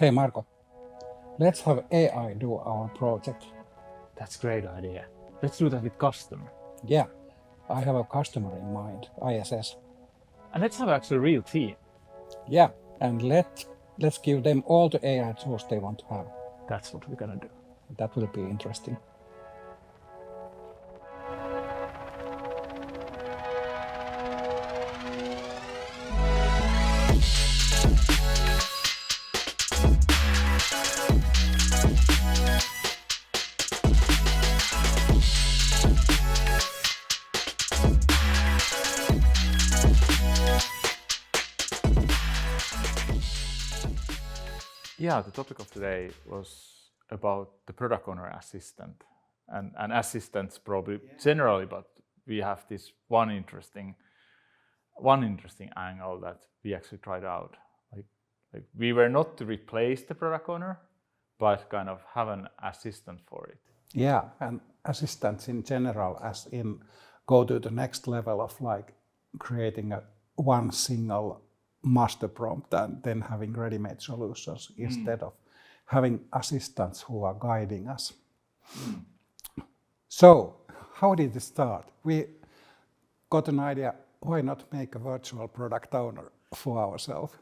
Hey Marco, let's have AI do our project. That's a great idea. Let's do that with customer. Yeah, I have a customer in mind, ISS. And let's have actually a real team. Yeah, and let's give them all the AI tools they want to have. That's what we're gonna do. That will be interesting. Yeah, the topic of today was about the product owner assistant and assistants probably generally, but we have this one interesting angle that we actually tried out. Like we were not to replace the product owner, but kind of have an assistant for it. Yeah, and assistants in general, as in go to the next level of like creating one single master prompt and then having ready-made solutions instead of having assistants who are guiding us. So, how did it start? We got an idea, why not make a virtual product owner for ourselves?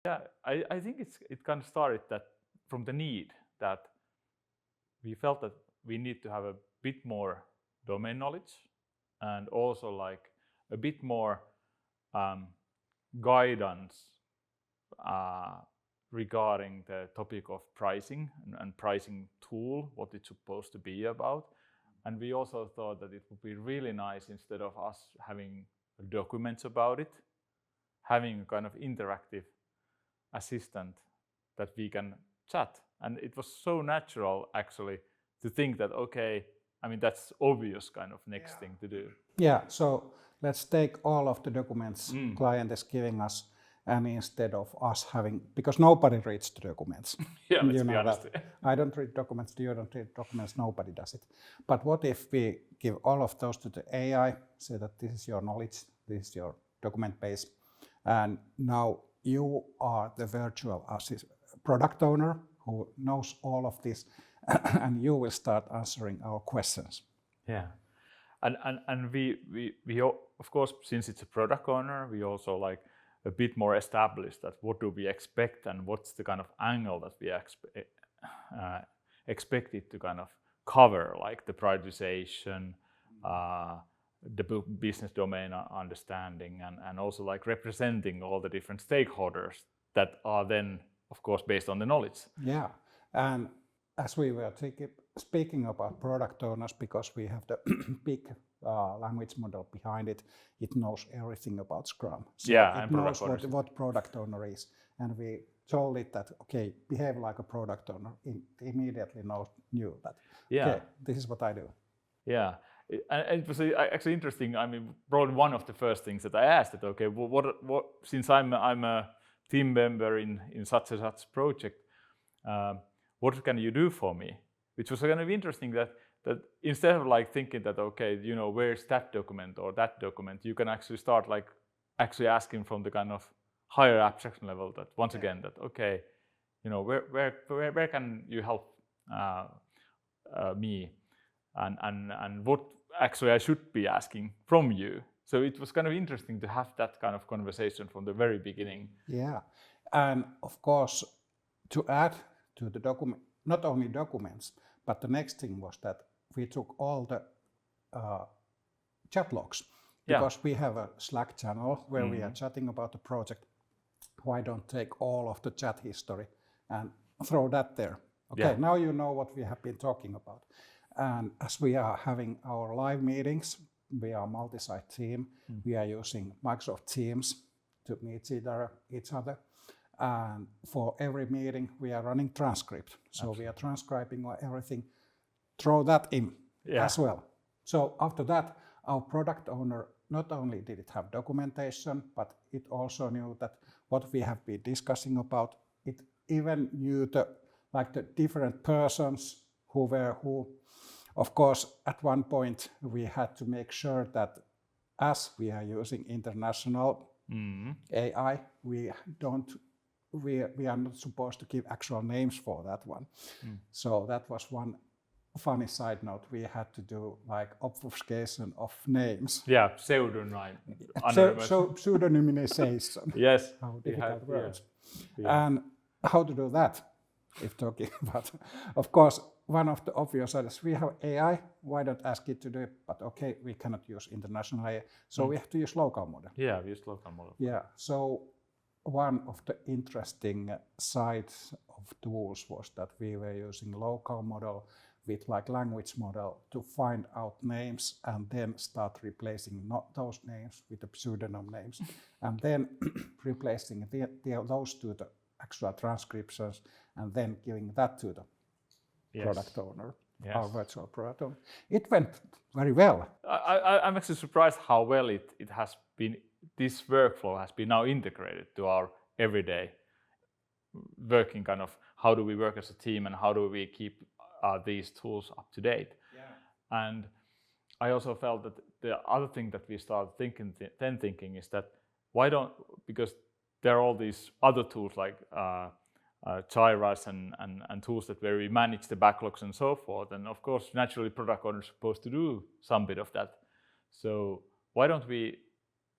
Yeah, I think it kind of started that from the need that we felt that we need to have a bit more domain knowledge and also like a bit more guidance regarding the topic of pricing and pricing tool, what it's supposed to be about. And we also thought that it would be really nice, instead of us having documents about it, having a kind of interactive assistant that we can chat. And it was so natural actually to think that, okay, I mean, that's obvious kind of next thing to do. Yeah, so let's take all of the documents client is giving us, and instead of us having, because nobody reads the documents. Yeah, let's be honest. That. I don't read documents, you don't read documents, nobody does it. But what if we give all of those to the AI, say that this is your knowledge, this is your document base, and now you are the virtual product owner who knows all of this, and you will start answering our questions. Yeah, and we of course, since it's a product owner, we also like a bit more established that what do we expect and what's the kind of angle that we expected to kind of cover, like the prioritization, the business domain understanding, and also like representing all the different stakeholders that are then, of course, based on the knowledge. Yeah, and as we were speaking about product owners, because we have the big language model behind it, it knows everything about Scrum. So yeah, it knows what product owner is. And we told it that, okay, behave like a product owner. It immediately knew that, okay, this is what I do. Yeah, and it was actually interesting. I mean, probably one of the first things that I asked it, okay, what since I'm a team member in such and such project, what can you do for me? Which was kind of interesting that instead of like thinking that, okay, you know, where's that document or that document, you can actually start like actually asking from the kind of higher abstraction level that once again that, okay, you know, where can you help me, and what actually I should be asking from you. So it was kind of interesting to have that kind of conversation from the very beginning. Yeah, and of course, to add to the document, not only documents, but the next thing was that we took all the chat logs, because we have a Slack channel where we are chatting about the project. Why don't take all of the chat history and throw that there? Okay, now you know what we have been talking about. And as we are having our live meetings, we are a multi-site team. We are using Microsoft Teams to meet each other. And for every meeting, we are running transcript. So we are transcribing everything. Throw that in as well. So after that, our product owner, not only did it have documentation, but it also knew that what we have been discussing about, it even knew the different persons who were who. Of course, at one point, we had to make sure that as we are using international AI, we don't we are not supposed to give actual names for that one. So that was one funny side note. We had to do like obfuscation of names. Yeah, pseudonym. So pseudonymization. Yes. How difficult words. Yeah. And how to do that, if talking about, of course, one of the obvious is we have AI, why not ask it to do it? But okay, we cannot use international AI, so we have to use local model. Yeah, we use local model. Yeah, so one of the interesting sides of tools was that we were using local model with like language model to find out names and then start replacing not those names with the pseudonym names and then replacing those to the actual transcriptions and then giving that to the product owner, our virtual product owner. It went very well. I'm actually surprised how well it has been, this workflow has been now integrated to our everyday working, kind of how do we work as a team and how do we keep these tools up to date. And I also felt that the other thing that we started thinking is that why don't, because there are all these other tools like Jira's and tools where we manage the backlogs and so forth. And of course, naturally, product owners are supposed to do some bit of that. So why don't we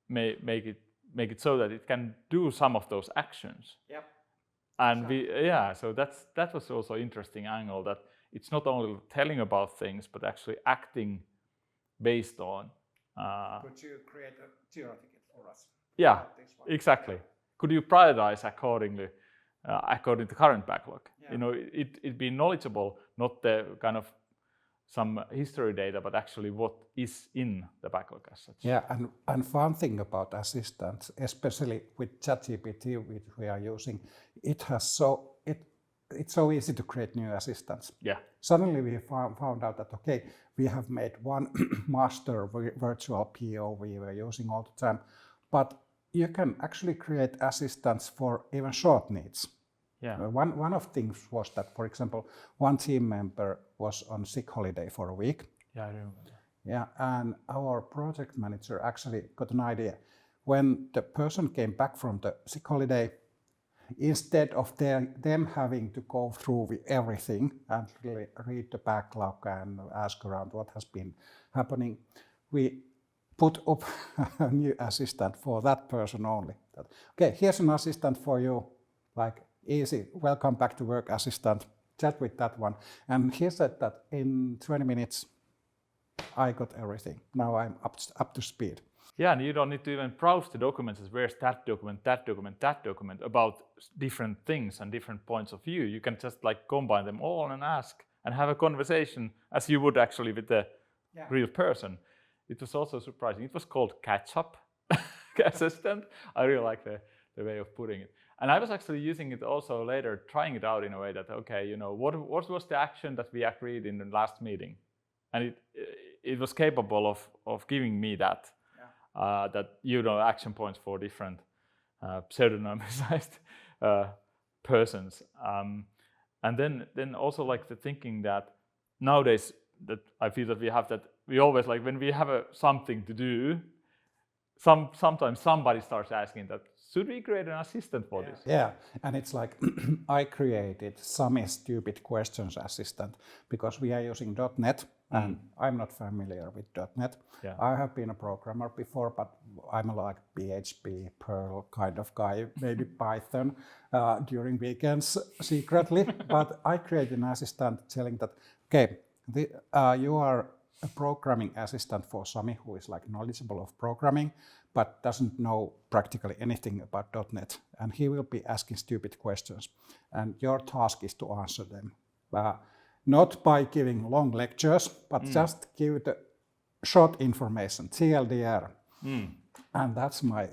make it so that it can do some of those actions? Yep. And so that was also an interesting angle, that it's not only telling about things, but actually acting based on. Could you create a Jira ticket for us? Yeah, exactly. Could you prioritize accordingly, according to current backlog? You know, it be knowledgeable, not the kind of some history data, but actually what is in the backlog as such. Yeah, and fun thing about assistants, especially with ChatGPT, which we are using, it's so easy to create new assistants. Yeah. Suddenly we found out that, okay, we have made one master virtual PO we were using all the time, but you can actually create assistants for even short needs. Yeah. One of things was that, for example, one team member was on sick holiday for a week. Yeah, I remember that. Yeah, and our project manager actually got an idea. When the person came back from the sick holiday, instead of them having to go through with everything and really read the backlog and ask around what has been happening, we put up a new assistant for that person only. Okay, here's an assistant for you, like easy, welcome back to work assistant, chat with that one. And he said that in 20 minutes, I got everything. Now I'm up to speed. Yeah, and you don't need to even browse the documents as where's that document about different things and different points of view. You can just like combine them all and ask and have a conversation as you would actually with the real person. It was also surprising. It was called catch-up assistant. I really like the way of putting it. And I was actually using it also later, trying it out in a way that, okay, you know, what was the action that we agreed in the last meeting? And it was capable of giving me that. That, you know, action points for different pseudonymized persons. And then also like the thinking that nowadays that I feel that we have that, we always like when we have something to do, sometimes somebody starts asking that, should we create an assistant for this? Yeah, and it's like I created some stupid questions assistant because we are using .NET and I'm not familiar with .NET. Yeah. I have been a programmer before, but I'm like PHP, Perl kind of guy, maybe Python during weekends secretly. But I created an assistant telling that, okay, you are a programming assistant for Sami who is like knowledgeable of programming, but doesn't know practically anything about .NET. And he will be asking stupid questions. And your task is to answer them. Not by giving long lectures, but just give the short information, TLDR. And that's my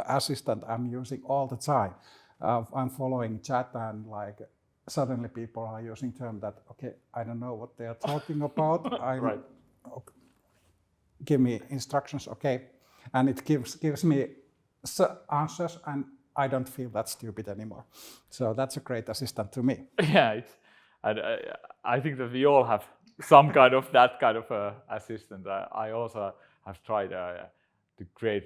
assistant I'm using all the time. I'm following chat and like suddenly people are using term that, okay, I don't know what they are talking about. Right. Give me instructions, okay. And it gives me answers and I don't feel that stupid anymore. So that's a great assistant to me. Yeah, I think that we all have some kind of that kind of assistant. I also have tried to create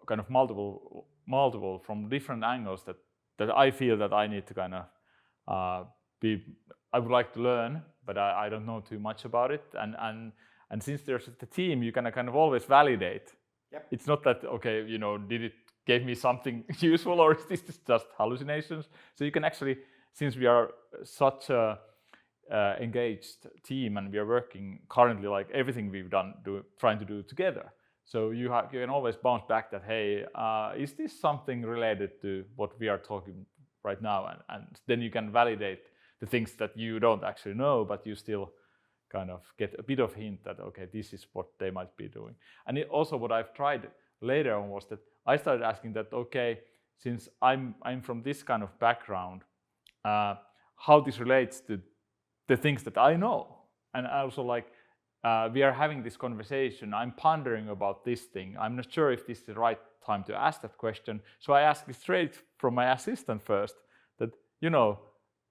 kind of multiple from different angles that that I feel that I need to kind of I would like to learn, but I don't know too much about it. And since there's the team, you can kind of always validate. Yep. It's not that, okay, did it give me something useful, or is this just hallucinations? So you can actually, since we are such a engaged team and we are working currently, like everything we've done, trying to do together. So you can always bounce back that, hey, is this something related to what we are talking right now? And then you can validate the things that you don't actually know, but you still kind of get a bit of hint that, okay, this is what they might be doing. And also what I've tried later on was that I started asking that, okay, since I'm from this kind of background, how this relates to the things that I know. And also like, we are having this conversation, I'm pondering about this thing. I'm not sure if this is the right time to ask that question. So I asked it straight from my assistant first, that,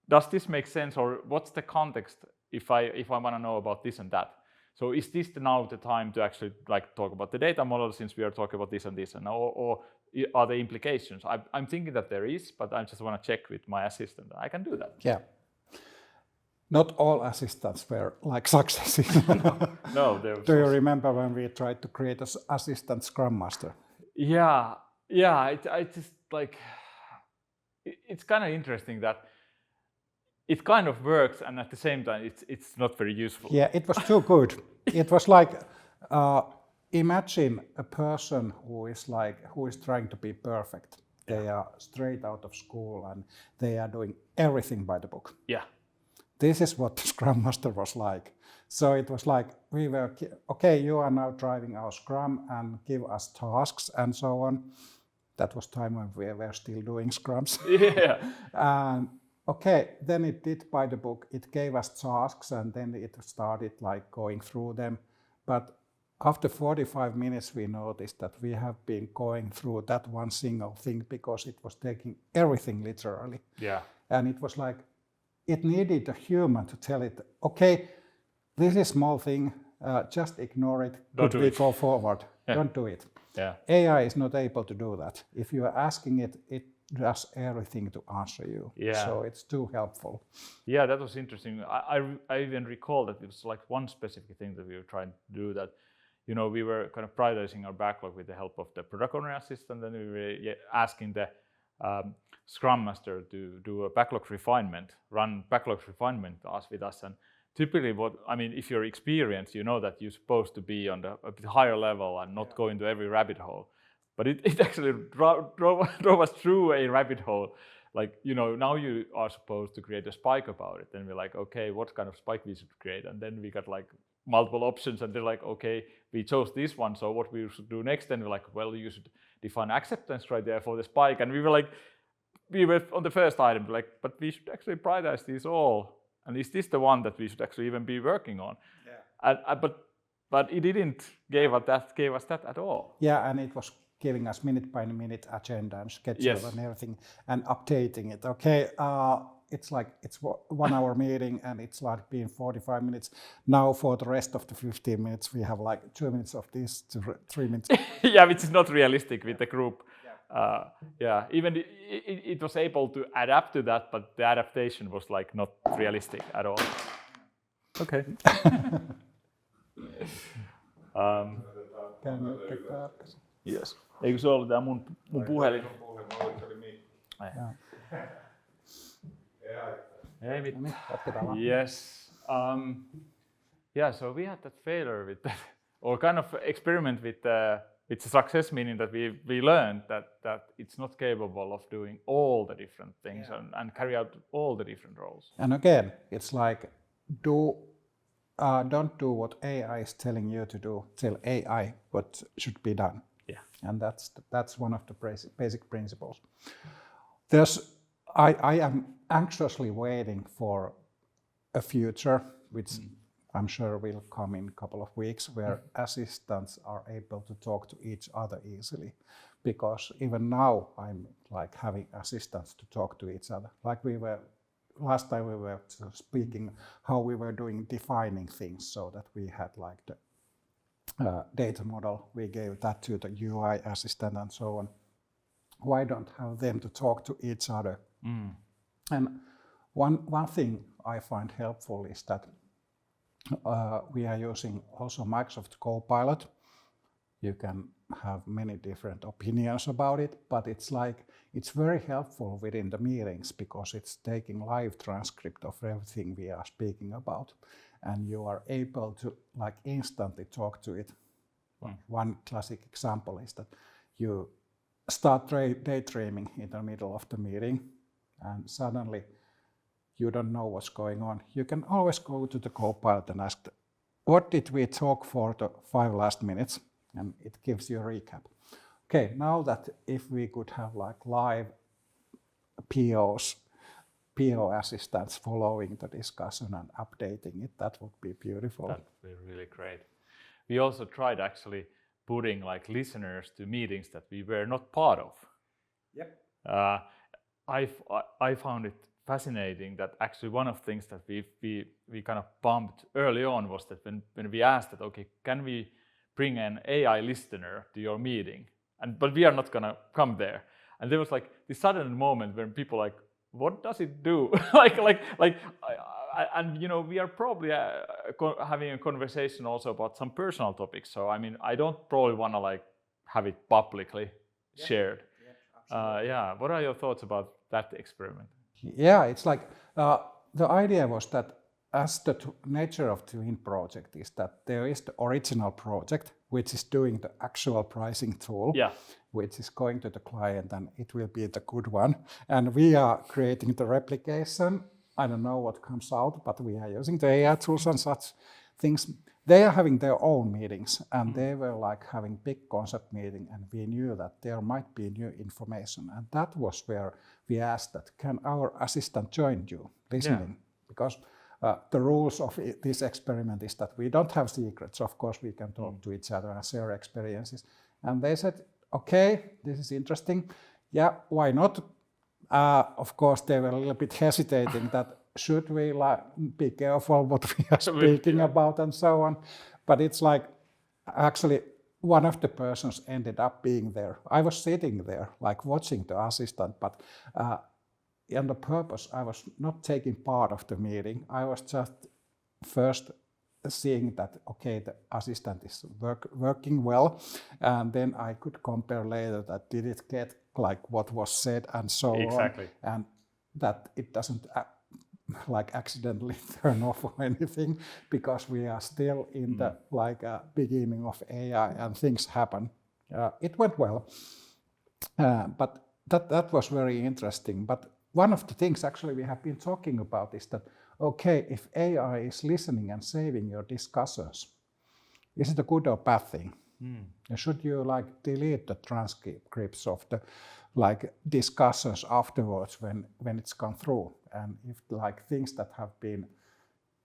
does this make sense, or what's the context if I want to know about this and that? So is this now the time to actually like talk about the data model, since we are talking about this and this, and or are there implications? I'm thinking that there is, but I just want to check with my assistant. I can do that. Yeah. Not all assistants were like successful. No. Do you remember when we tried to create an assistant Scrum Master? Yeah. I just like, it's kind of interesting that it kind of works, and at the same time, it's not very useful. Yeah, it was too good. It was like, imagine a person who is trying to be perfect. They are straight out of school and they are doing everything by the book. Yeah. This is what the Scrum Master was like. So it was like, we were, okay, you are now driving our Scrum and give us tasks and so on. That was time when we were still doing Scrums. Yeah. Okay, then it did by the book. It gave us tasks and then it started like going through them. But after 45 minutes, we noticed that we have been going through that one single thing because it was taking everything literally. Yeah. And it was like, it needed a human to tell it, okay, this is a small thing, just ignore it. Could we go forward? Yeah. Don't do it. Yeah. AI is not able to do that. If you are asking it, it does everything to answer you. Yeah. So it's too helpful. Yeah, that was interesting. I even recall that it was like one specific thing that we were trying to do, that we were kind of prioritizing our backlog with the help of the product owner assistant, and we were asking the Scrum Master to do a backlog refinement, run backlog refinement task with us. And typically if you're experienced, you know that you're supposed to be on a bit higher level and not go into every rabbit hole. But it actually drove us through a rabbit hole. Like, now you are supposed to create a spike about it. Then we're like, okay, what kind of spike we should create? And then we got like multiple options, and they're like, okay, we chose this one, so what we should do next? Then we're like, well, you should define acceptance criteria for the spike. And we were on the first item, like, but we should actually prioritize these all. And is this the one that we should actually even be working on? Yeah. But it didn't give us that at all. Yeah, and it was giving us minute by minute agenda and schedule and everything, and updating it. Okay, it's 1 hour meeting and it's like been 45 minutes. Now for the rest of the 15 minutes, we have like 2 minutes of this to 3 minutes. Yeah, which is not realistic with the group. Even it was able to adapt to that, but the adaptation was like not realistic at all. Okay. Yes. Eikö se ollut tää mun puhelin? Hey, yes. So we had that failure with that, or kind of experiment with it's a success, meaning that we learned that it's not capable of doing all the different things and carry out all the different roles. And again, it's like, don't do what AI is telling you to do. Tell AI what should be done. Yeah. And that's one of the basic principles. I am anxiously waiting for a future, which I'm sure will come in a couple of weeks, where assistants are able to talk to each other easily. Because even now I'm like having assistants to talk to each other. Like last time we were speaking how we were defining things, so that we had like the data model, we gave that to the UI assistant and so on. Why don't have them to talk to each other? And one thing I find helpful is that we are using also Microsoft Copilot. You can have many different opinions about it, but it's very helpful within the meetings because it's taking live transcript of everything we are speaking about, and you are able to instantly talk to it. One classic example is that you start daydreaming in the middle of the meeting, and suddenly you don't know what's going on. You can always go to the Copilot and ask, what did we talk for the 5 last minutes? And it gives you a recap. Okay, now that if we could have live PO assistants following the discussion and updating it, that would be beautiful. That would be really great. We also tried actually putting listeners to meetings that we were not part of. Yep. I found it fascinating that actually one of the things that we kind of bumped early on was that when we asked that, okay, can we bring an AI listener to your meeting, but we are not gonna come there, and there was this sudden moment when people what does it do? And we are probably having a conversation also about some personal topics. So I mean, I don't probably want to have it publicly shared. Yeah. What are your thoughts about that experiment? Yeah, it's the idea was that as the nature of Twin project is that there is the original project, which is doing the actual pricing tool, which is going to the client, and it will be the good one. And we are creating the replication. I don't know what comes out, but we are using the AI tools and such things. They are having their own meetings, and they were having big concept meeting, and we knew that there might be new information. And that was where we asked that, can our assistant join you listening? Because the rules of this experiment is that we don't have secrets. Of course, we can talk to each other and share experiences. And they said, okay, this is interesting. Yeah, why not? Of course, they were a little bit hesitating that should we be careful what we are speaking about and so on. But it's actually one of the persons ended up being there. I was sitting there watching the assistant, but on the purpose, I was not taking part of the meeting. I was just first seeing that, okay, the assistant is working well, and then I could compare later that did it get what was said and so on, and that it doesn't accidentally turn off or anything, because we are still in the beginning of AI and things happen. It went well, but that was very interesting. But one of the things actually we have been talking about is that, okay, if AI is listening and saving your discussions, is it a good or bad thing? Should you delete the transcripts of the discussions afterwards when it's gone through? And if things that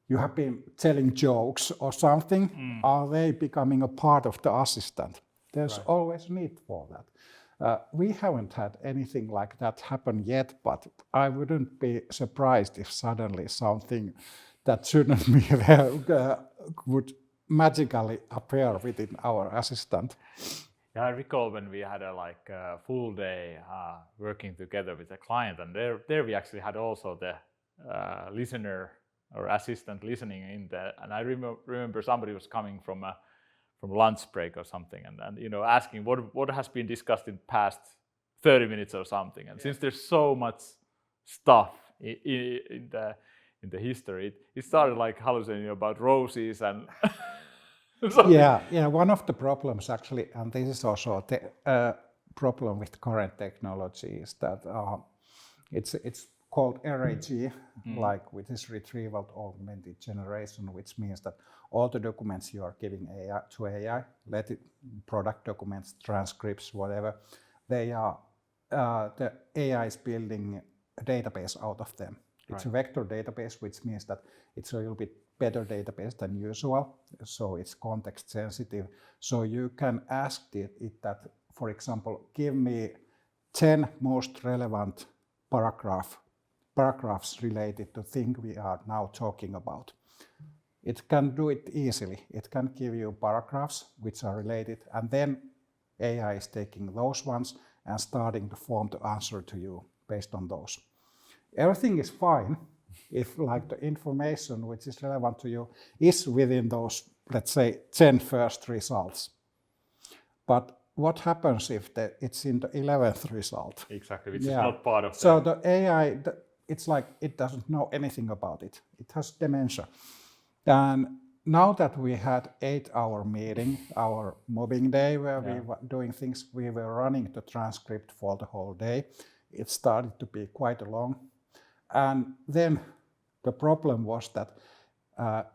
you have been telling jokes or something, are they becoming a part of the assistant? There's always need for that. We haven't had anything like that happen yet, but I wouldn't be surprised if suddenly something that shouldn't be there would magically appear within our assistant. Yeah, I recall when we had a full day working together with a client, and there we actually had also the listener or assistant listening in there. And I remember somebody was coming from lunch break or something, and asking what has been discussed in the past 30 minutes or something. And since there's so much stuff in the history, it started hallucinating about roses and yeah. One of the problems actually, and this is also a problem with current technology, is that it's called RAG, which is retrieval augmented generation, which means that all the documents you are giving to AI, let it product documents, transcripts, whatever, they are the AI is building a database out of them. It's a vector database, which means that it's a little bit better database than usual, so it's context sensitive. So you can ask it that, for example, give me 10 most relevant paragraphs related to thing we are now talking about. It can do it easily. It can give you paragraphs which are related, and then AI is taking those ones and starting to form the answer to you based on those. Everything is fine if like the information which is relevant to you is within those, let's say, 10 first results. But what happens if it's in the 11th result? Exactly, which is not part of So the AI, it's like it doesn't know anything about it. It has dementia. And now that we had 8-hour meeting, our mobbing day where we were doing things, we were running the transcript for the whole day. It started to be quite long. And then the problem was that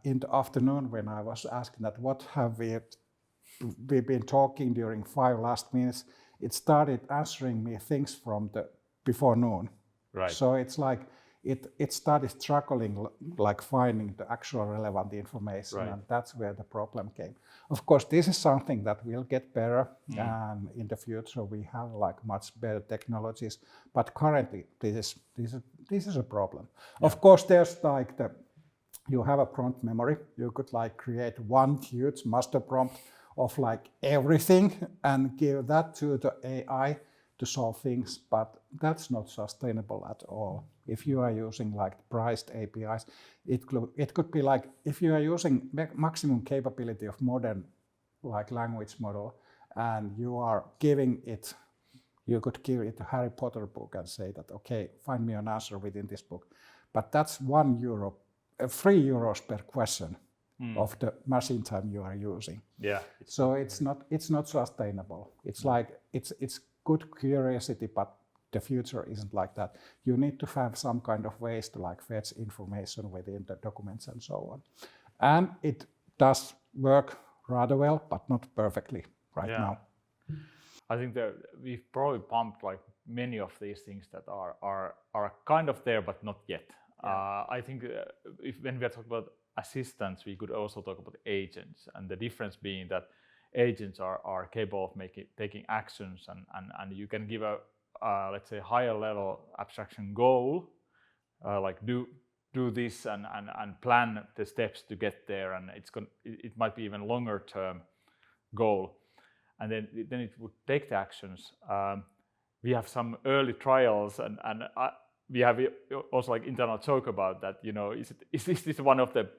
in the afternoon when I was asking that what have we've been talking during 5 last minutes, it started answering me things from the before noon. Right. So it's like it started struggling like finding the actual relevant information, and that's where the problem came. Of course, this is something that will get better, and in the future we have like much better technologies. But currently, this is a problem. Of course, there's like you have a prompt memory. You could like create one huge master prompt of like everything and give that to the AI to solve things, but that's not sustainable at all. If you are using like priced APIs, it could be like if you are using maximum capability of modern like language model, and you are giving it, you could give it a Harry Potter book and say that, okay, find me an answer within this book, but that's €1, 3 euros per question of the machine time you are using. Yeah. So it's not sustainable. It's like it's good curiosity, but the future isn't like that. You need to have some kind of ways to like fetch information within the documents and so on. And it does work rather well, but not perfectly right now. I think that we've probably pumped like many of these things that are kind of there, but not yet. I think when we are talking about assistants, we could also talk about agents, and the difference being that agents are capable of taking actions, and you can give a let's say higher level abstraction goal, like do this and plan the steps to get there, and it might be even longer term goal, and then it would take the actions. We have some early trials, and we have also like internal joke about that. You know, is this one of the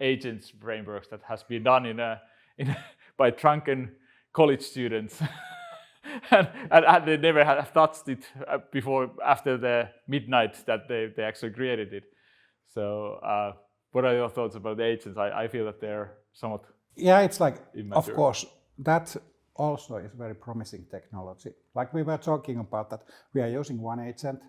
agents frameworks that has been done by drunken college students, and they never have touched it after the midnight that they actually created it. So, what are your thoughts about the agents? I feel that they're somewhat it's like immature. Of course that also is very promising technology. Like we were talking about that we are using one agent,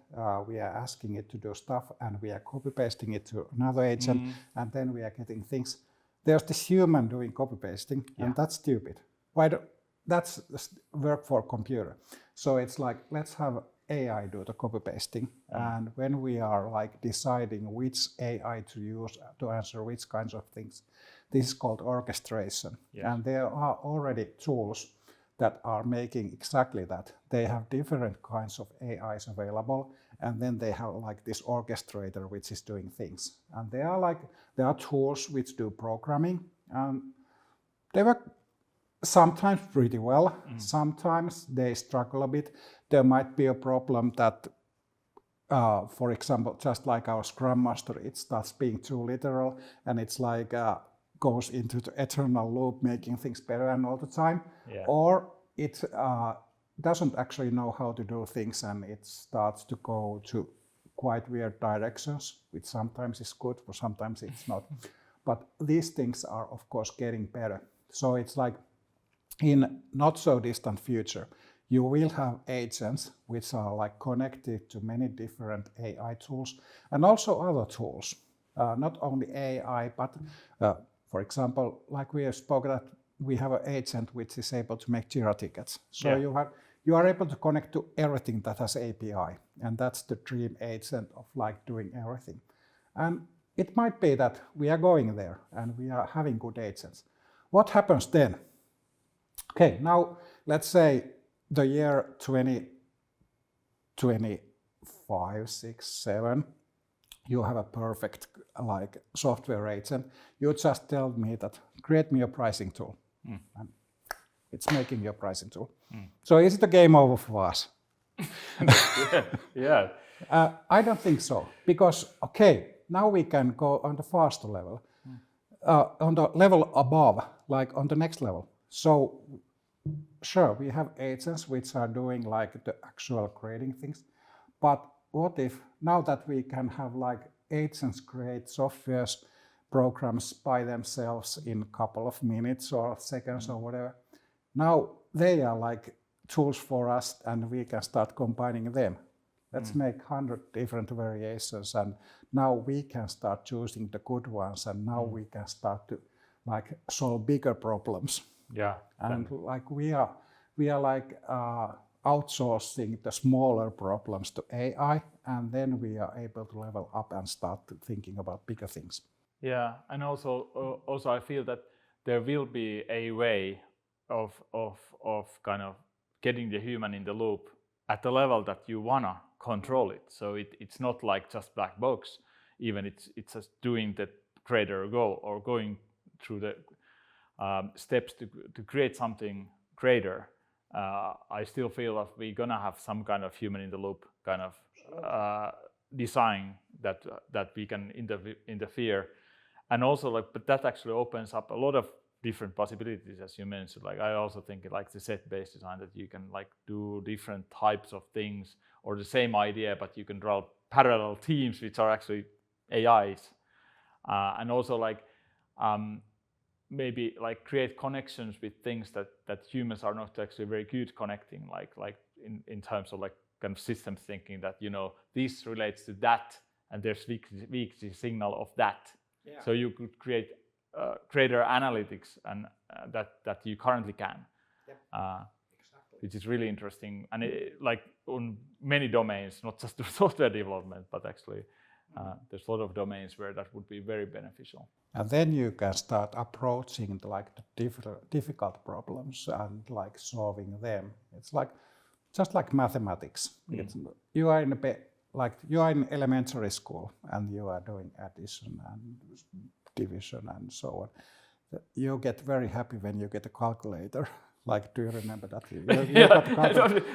we are asking it to do stuff, and we are copy pasting it to another agent, and then we are getting things. There's this human doing copy pasting, and that's stupid. That's work for computer. So it's like, let's have AI do the copy pasting, and when we are like deciding which AI to use to answer which kinds of things, this is called orchestration. And there are already tools that are making exactly that. They have different kinds of AIs available, and then they have like this orchestrator which is doing things. And there are tools which do programming, and they work sometimes pretty well. Sometimes they struggle a bit. There might be a problem that, for example, just like our Scrum Master, it starts being too literal, and it's like goes into the eternal loop, making things better and all the time. Or it doesn't actually know how to do things, and it starts to go to quite weird directions, which sometimes is good, or sometimes it's not. But these things are, of course, getting better. So it's like, in not so distant future, you will have agents which are like connected to many different AI tools and also other tools. Not only AI, but for example, like we have spoken that we have an agent which is able to make Jira tickets. So you are able to connect to everything that has API, and that's the dream agent of like doing everything. And it might be that we are going there and we are having good agents. What happens then? Okay, now let's say the year 2025, 6, 7, you have a perfect like software agent. You just tell me that create me a pricing tool. And it's making your pricing tool. So is it a game over for us? Yeah. I don't think so, because okay, now we can go on the faster level, on the level above, like on the next level. So sure, we have agents which are doing like the actual creating things, but what if now that we can have like agents create softwares, programs by themselves in a couple of minutes or seconds or whatever, now they are like tools for us and we can start combining them. Let's make 100 different variations, and now we can start choosing the good ones, and now we can start to like solve bigger problems. Yeah. And like we are like outsourcing the smaller problems to AI, and then we are able to level up and start thinking about bigger things. Yeah, and also I feel that there will be a way of kind of getting the human in the loop at the level that you wanna control it. So it's not like just black box. Even it's just doing the create or go, or going through the steps to create something greater. I still feel that we're gonna have some kind of human in the loop kind of design that we can interfere, and also like, but that actually opens up a lot of different possibilities, as you mentioned. Like I also think like the set-based design, that you can like do different types of things or the same idea, but you can draw parallel teams which are actually AIs, and also like maybe like create connections with things that humans are not actually very good connecting, like in terms of like kind of systems thinking, that this relates to that and there's weak signal of that. Yeah. So you could create greater analytics and that you currently can. Yep. Exactly. Which is really interesting, and like on many domains, not just software development, but actually there's a lot of domains where that would be very beneficial. And then you can start approaching the difficult problems and like solving them. It's like just like mathematics. You are in elementary school and you are doing addition and division and so on. You get very happy when you get a calculator. Like, do you remember that?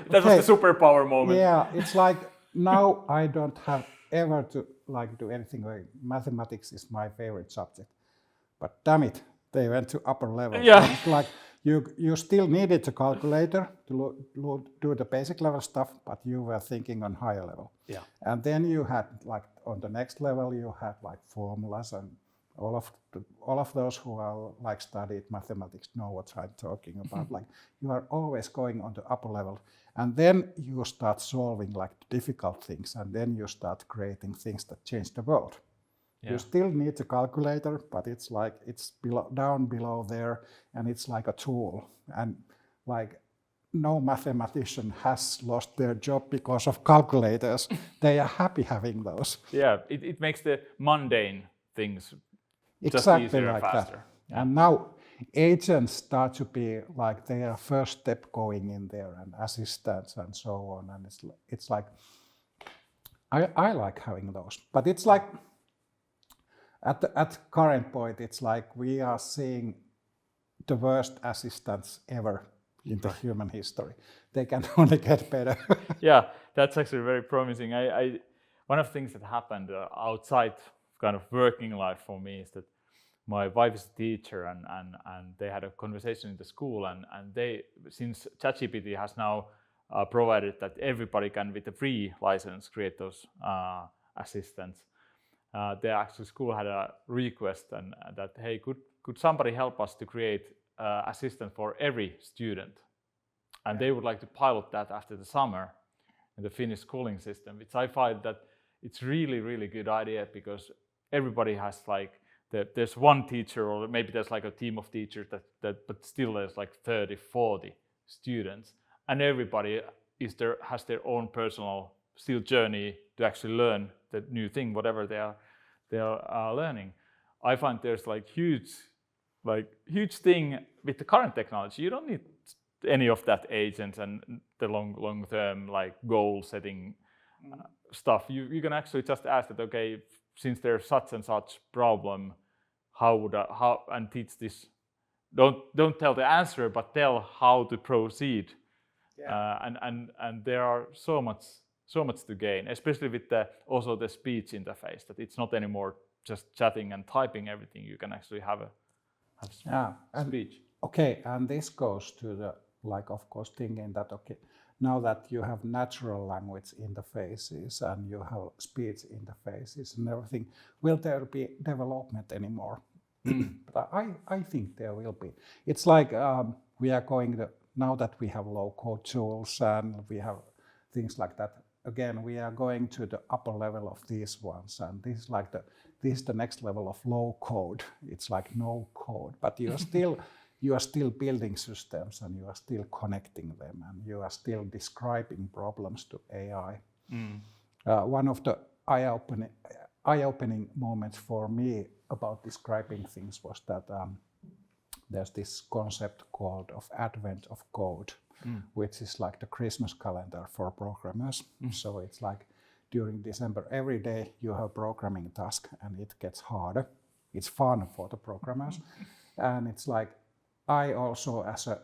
That was the superpower moment. Yeah, it's like now I don't have ever to like do anything. Mathematics is my favorite subject, but damn it, they went to upper level. Yeah. It's like you still needed a calculator to do the basic level stuff, but you were thinking on higher level. Yeah. And then you had like on the next level you had like formulas, and all of those who are like studied mathematics know what I'm talking about. Like you are always going on the upper level, and then you start solving like difficult things, and then you start creating things that change the world. Yeah. You still need a calculator, but it's like it's down below there, and it's like a tool. And like no mathematician has lost their job because of calculators. They are happy having those. Yeah, it makes the mundane things exactly just easier like and faster. That. Yeah. And now agents start to be like their first step going in there, and assistants and so on. And it's like I like having those, but it's like at current point, it's like we are seeing the worst assistants ever in the human history. They can only get better. Yeah, that's actually very promising. One of the things that happened outside kind of working life for me is that my wife is a teacher, and they had a conversation in the school, and they, since ChatGPT has now provided that everybody can, with a free license, create those assistants. The actual school had a request, and that, hey, could somebody help us to create assistant for every student? And they would like to pilot that after the summer in the Finnish schooling system, which I find that it's really, really good idea, because everybody has like, there's one teacher, or maybe there's like a team of teachers but still there's like 30, 40 students, and everybody has their own personal still journey to actually learn the new thing, whatever they are learning. I find there's like huge thing with the current technology. You don't need any of that agents and the long term like goal setting stuff. You can actually just ask that, okay, since there's such and such problem, how and teach this don't tell the answer, but tell how to proceed. Yeah. And there are so much to gain, especially with also the speech interface, that it's not anymore just chatting and typing everything. You can actually have speech. Okay, and this goes to the, like, of course, thinking that, okay, now that you have natural language interfaces and you have speech interfaces and everything, will there be development anymore? But I think there will be. It's like we are going to, now that we have low-code tools and we have things like that, again, we are going to the upper level of these ones, and this is the next level of low code. It's like no code, but you are still building systems, and you are still connecting them, and you are still describing problems to AI. One of the eye-opening moments for me about describing things was that there's this concept called of advent of code, which is like the Christmas calendar for programmers. So it's like during December, every day you have a programming task, and it gets harder. It's fun for the programmers. And it's like, I also, as a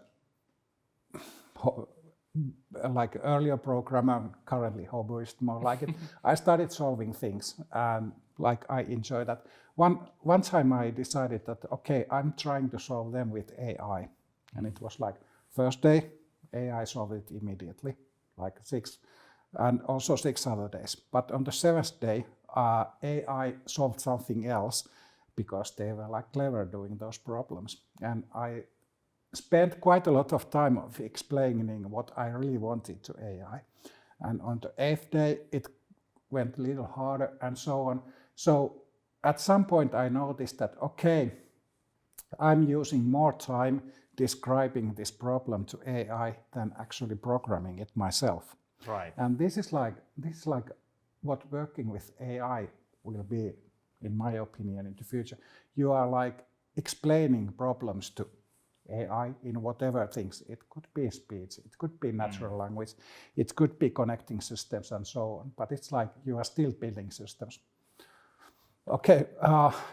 like earlier programmer, currently hobbyist, more like it, I started solving things, and like I enjoy that. One time I decided that, okay, I'm trying to solve them with AI. And it was like, first day, AI solved it immediately, like 6 other days. But on the 7th day, AI solved something else because they were like clever doing those problems. And I spent quite a lot of time of explaining what I really wanted to AI. And on the 8th day, it went a little harder and so on. So at some point I noticed that, okay, I'm using more time describing this problem to AI than actually programming it myself. Right. And this is like what working with AI will be, in my opinion, in the future. You are like explaining problems to AI in whatever things. It could be speech, it could be natural language, it could be connecting systems and so on. But it's like you are still building systems. Okay,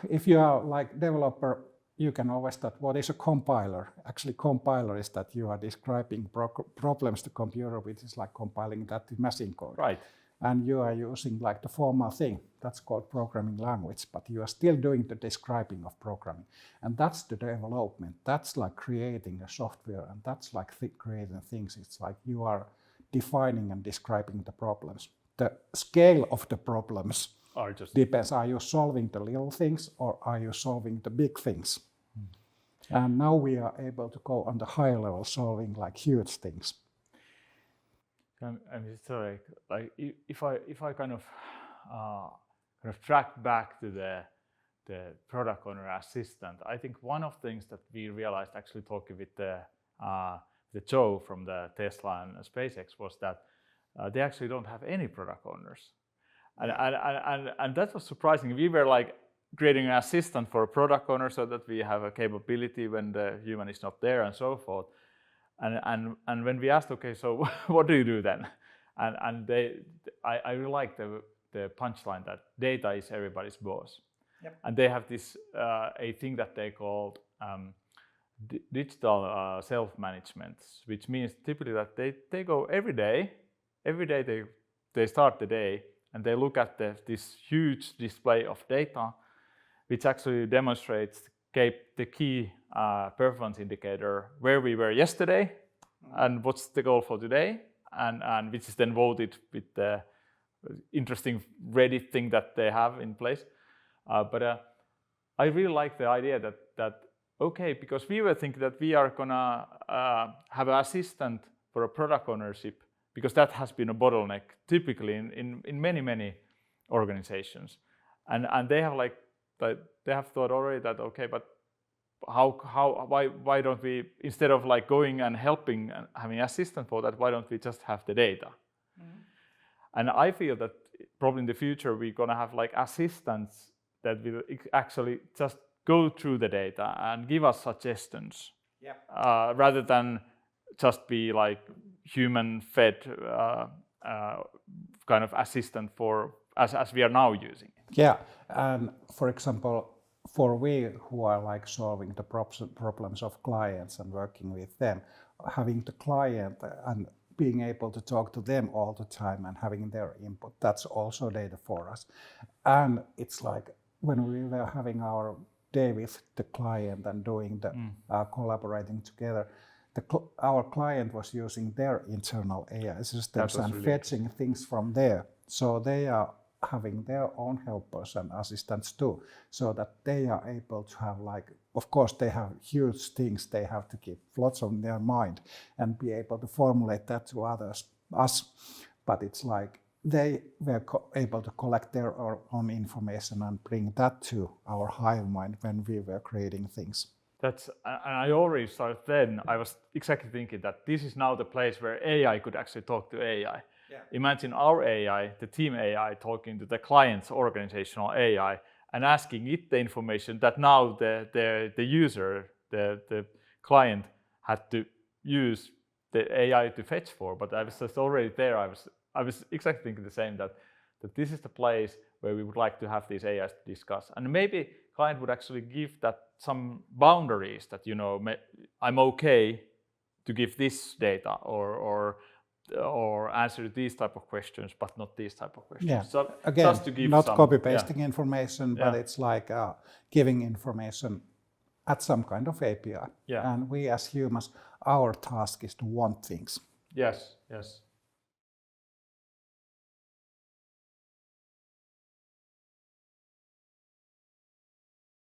if you are like developer, you can always start, what is a compiler? Actually, compiler is that you are describing problems to computer, which is like compiling that to machine code. Right. And you are using like the formal thing, that's called programming language, but you are still doing the describing of programming. And that's the development. That's like creating a software, and that's like creating things. It's like you are defining and describing the problems. The scale of the problems depends. Are you solving the little things, or are you solving the big things? And now we are able to go on the higher level, solving like huge things. I mean, so like if I kind of track back to the product owner assistant, I think one of the things that we realized actually talking with the Joe from the Tesla and SpaceX was that they actually don't have any product owners, and that was surprising. We were like creating an assistant for a product owner so that we have a capability when the human is not there and so forth. And when we asked, okay, so what do you do then? And I really like the punchline that data is everybody's boss. Yep. And they have this a thing that they call digital self-management, which means typically that they go every day they start the day and they look at this huge display of data, which actually demonstrates the key performance indicator where we were yesterday and what's the goal for today, and which is then voted with the interesting Reddit thing that they have in place. But I really like the idea that okay, because we were thinking that we are gonna have an assistant for a product ownership, because that has been a bottleneck typically in many organizations, and they have thought already that okay, but why don't we, instead of like going and helping and having assistant for that, why don't we just have the data? And I feel that probably in the future we're gonna have like assistants that will actually just go through the data and give us suggestions, rather than just be like human-fed kind of assistant as we are now using. Yeah, and for example, for we who are like solving the problems of clients and working with them, having the client and being able to talk to them all the time and having their input, that's also data for us. And it's like when we were having our day with the client and doing the collaborating together, our client was using their internal AI systems and really fetching things from there. So they are having their own helpers and assistants too, so that they are able to have like, of course they have huge things they have to keep lots on their mind and be able to formulate that to us, but it's like they were able to collect their own information and bring that to our hive mind when we were creating things. And I already started then, I was exactly thinking that this is now the place where AI could actually talk to AI. Yeah. Imagine our AI, the team AI, talking to the client's organizational AI and asking it the information that now the user, the client had to use the AI to fetch for. But I was just already there. I was exactly thinking the same, that this is the place where we would like to have these AIs to discuss. And maybe client would actually give that some boundaries that, I'm okay to give this data or answer these type of questions, but not these type of questions. Yeah. So again, just to give not some, copy-pasting information, but it's like giving information at some kind of API. Yeah. And we as humans, our task is to want things. Yes, yes.